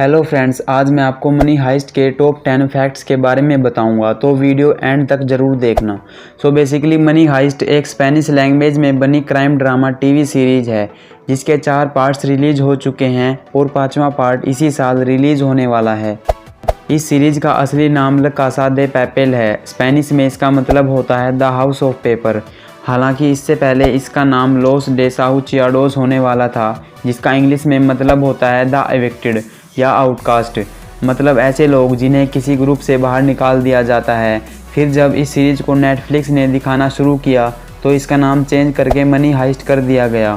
Hello friends, आज मैं आपको मनी हाइस्ट के टॉप 10 फैक्ट्स के बारे में बताऊंगा, तो वीडियो एंड तक ज़रूर देखना। सो बेसिकली मनी हाइस्ट एक स्पेनिश लैंग्वेज में बनी क्राइम ड्रामा टीवी सीरीज है जिसके 4 पार्ट्स रिलीज हो चुके हैं और 5वां पार्ट इसी साल रिलीज होने वाला है। इस सीरीज का असली नाम ला कासा दे पैपेल है। स्पेनिश में इसका मतलब होता है द हाउस ऑफ पेपर। हालांकि इससे पहले इसका नाम लॉस डेसाहुचियाडोस होने वाला था, जिसका इंग्लिश में मतलब होता है द एविक्टेड या आउटकास्ट, मतलब ऐसे लोग जिन्हें किसी ग्रुप से बाहर निकाल दिया जाता है। फिर जब इस सीरीज को नेटफ्लिक्स ने दिखाना शुरू किया तो इसका नाम चेंज करके मनी हाइस्ट कर दिया गया।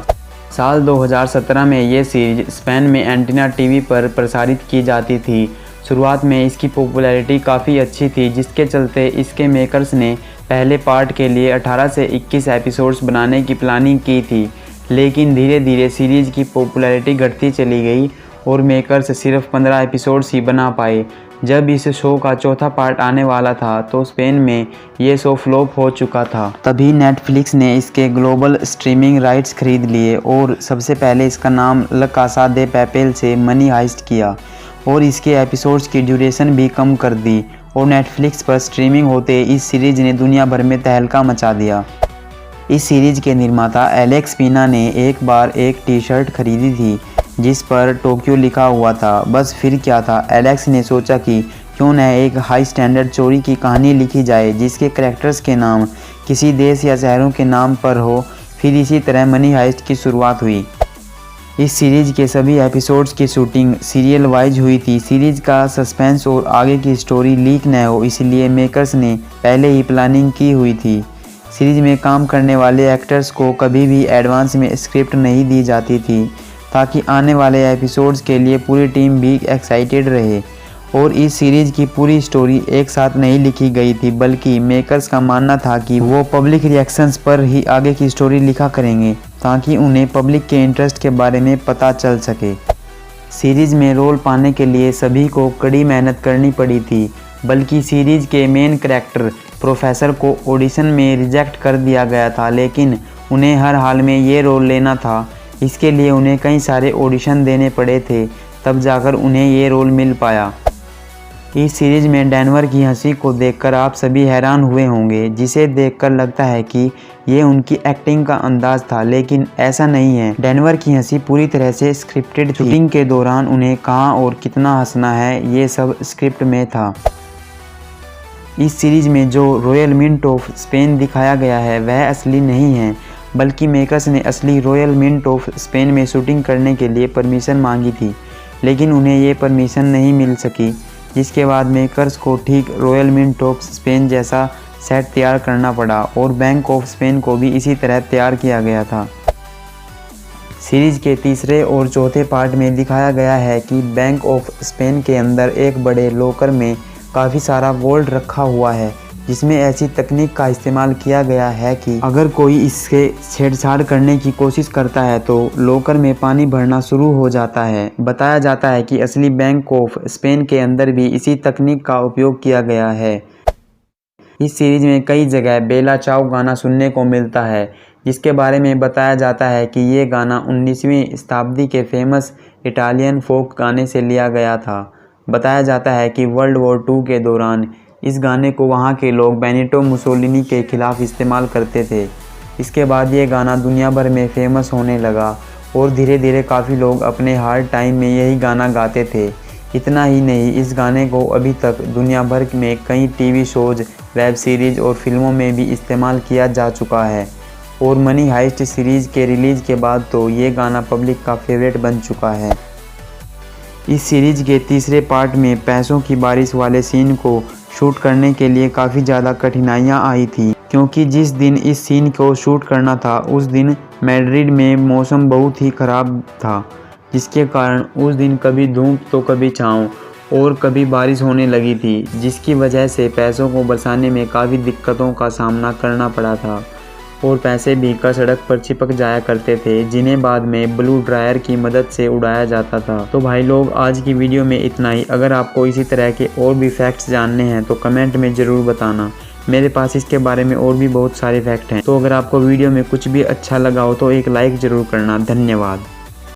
साल 2017 में ये सीरीज स्पेन में एंटीना टीवी पर प्रसारित की जाती थी। शुरुआत में इसकी पॉपुलैरिटी काफ़ी अच्छी थी, जिसके चलते इसके मेकर्स ने पहले पार्ट के लिए 18 से 21 एपिसोड्स बनाने की प्लानिंग की थी, लेकिन धीरे धीरे सीरीज़ की पॉपुलैरिटी घटती चली गई और मेकर्स सिर्फ 15 एपिसोड्स ही बना पाए। जब इस शो का चौथा पार्ट आने वाला था तो स्पेन में ये शो फ्लॉप हो चुका था। तभी नेटफ्लिक्स ने इसके ग्लोबल स्ट्रीमिंग राइट्स खरीद लिए और सबसे पहले इसका नाम ला कासा दे पैपेल से मनी हाइस्ट किया और इसके एपिसोड्स की ड्यूरेशन भी कम कर दी। और नेटफ्लिक्स पर स्ट्रीमिंग होते इस सीरीज ने दुनिया भर में तहलका मचा दिया। इस सीरीज के निर्माता एलेक्स पीना ने एक बार एक टी शर्ट खरीदी थी जिस पर टोक्यो लिखा हुआ था। बस फिर क्या था, एलेक्स ने सोचा कि क्यों न एक हाई स्टैंडर्ड चोरी की कहानी लिखी जाए जिसके कैरेक्टर्स के नाम किसी देश या शहरों के नाम पर हो। फिर इसी तरह मनी हाइस्ट की शुरुआत हुई। इस सीरीज के सभी एपिसोड्स की शूटिंग सीरियल वाइज हुई थी। सीरीज का सस्पेंस और आगे की स्टोरी लीक न हो, इसलिए मेकर्स ने पहले ही प्लानिंग की हुई थी। सीरीज में काम करने वाले एक्टर्स को कभी भी एडवांस में स्क्रिप्ट नहीं दी जाती थी ताकि आने वाले एपिसोड्स के लिए पूरी टीम भी एक्साइटेड रहे। और इस सीरीज की पूरी स्टोरी एक साथ नहीं लिखी गई थी, बल्कि मेकर्स का मानना था कि वो पब्लिक रिएक्शंस पर ही आगे की स्टोरी लिखा करेंगे ताकि उन्हें पब्लिक के इंटरेस्ट के बारे में पता चल सके। सीरीज में रोल पाने के लिए सभी को कड़ी मेहनत करनी पड़ी थी, बल्कि सीरीज के मेन कैरेक्टर प्रोफेसर को ऑडिशन में रिजेक्ट कर दिया गया था, लेकिन उन्हें हर हाल में ये रोल लेना था। इसके लिए उन्हें कई सारे ऑडिशन देने पड़े थे, तब जाकर उन्हें ये रोल मिल पाया। इस सीरीज में डेनवर की हंसी को देखकर आप सभी हैरान हुए होंगे, जिसे देखकर लगता है कि ये उनकी एक्टिंग का अंदाज था, लेकिन ऐसा नहीं है। डेनवर की हंसी पूरी तरह से स्क्रिप्टेड थी। शूटिंग के दौरान उन्हें कहाँ और कितना हंसना है ये सब स्क्रिप्ट में था। इस सीरीज में जो रॉयल मिंट ऑफ स्पेन दिखाया गया है वह असली नहीं है, बल्कि मेकर्स ने असली रॉयल मिंट ऑफ स्पेन में शूटिंग करने के लिए परमिशन मांगी थी, लेकिन उन्हें ये परमिशन नहीं मिल सकी, जिसके बाद मेकर्स को ठीक रॉयल मिंट ऑफ स्पेन जैसा सेट तैयार करना पड़ा और बैंक ऑफ स्पेन को भी इसी तरह तैयार किया गया था। सीरीज के तीसरे और चौथे पार्ट में दिखाया गया है कि बैंक ऑफ स्पेन के अंदर एक बड़े लॉकर में काफ़ी सारा गोल्ड रखा हुआ है, जिसमें ऐसी तकनीक का इस्तेमाल किया गया है कि अगर कोई इससे छेड़छाड़ करने की कोशिश करता है तो लॉकर में पानी भरना शुरू हो जाता है। बताया जाता है कि असली बैंक ऑफ स्पेन के अंदर भी इसी तकनीक का उपयोग किया गया है। इस सीरीज में कई जगह बेला चाओ गाना सुनने को मिलता है, जिसके बारे में बताया जाता है कि ये गाना 19वीं शताब्दी के फेमस इटालियन फोक गाने से लिया गया था। बताया जाता है कि वर्ल्ड वॉर 2 के दौरान इस गाने को वहाँ के लोग बेनिटो मुसोलिनी के खिलाफ इस्तेमाल करते थे। इसके बाद ये गाना दुनिया भर में फेमस होने लगा और धीरे धीरे काफ़ी लोग अपने हार्ड टाइम में यही गाना गाते थे। इतना ही नहीं, इस गाने को अभी तक दुनिया भर में कई टीवी शोज़, वेब सीरीज़ और फिल्मों में भी इस्तेमाल किया जा चुका है। और मनी हाइस्ट सीरीज़ के रिलीज़ के बाद तो ये गाना पब्लिक का फेवरेट बन चुका है। इस सीरीज के तीसरे पार्ट में पैसों की बारिश वाले सीन को शूट करने के लिए काफ़ी ज़्यादा कठिनाइयाँ आई थी, क्योंकि जिस दिन इस सीन को शूट करना था उस दिन मैड्रिड में मौसम बहुत ही ख़राब था, जिसके कारण उस दिन कभी धूप तो कभी छाँव और कभी बारिश होने लगी थी, जिसकी वजह से पैसों को बरसाने में काफ़ी दिक्कतों का सामना करना पड़ा था और पैसे भीगकर सड़क पर चिपक जाया करते थे, जिन्हें बाद में ब्लू ड्रायर की मदद से उड़ाया जाता था। तो भाई लोग, आज की वीडियो में इतना ही। अगर आपको इसी तरह के और भी फैक्ट्स जानने हैं तो कमेंट में ज़रूर बताना। मेरे पास इसके बारे में और भी बहुत सारे फैक्ट हैं। तो अगर आपको वीडियो में कुछ भी अच्छा लगा हो तो एक लाइक ज़रूर करना। धन्यवाद।